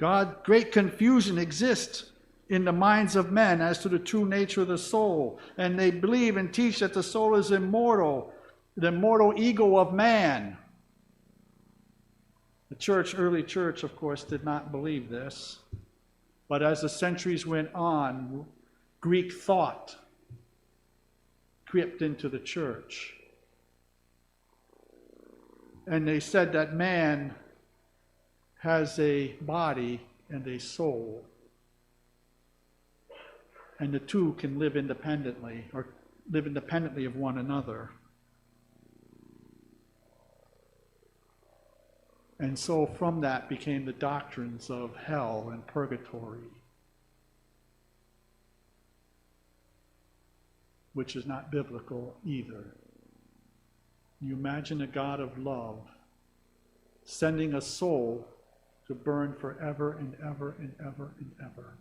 Great confusion exists in the minds of men as to the true nature of the soul. And they believe and teach that the soul is immortal, the immortal ego of man. The early church, of course, did not believe this. But as the centuries went on, Greek thought crept into the church. And they said that man has a body and a soul. And the two can live independently, or live independently of one another. And so from that became the doctrines of hell and purgatory, which is not biblical either. You imagine a God of love sending a soul to burn forever and ever and ever and ever.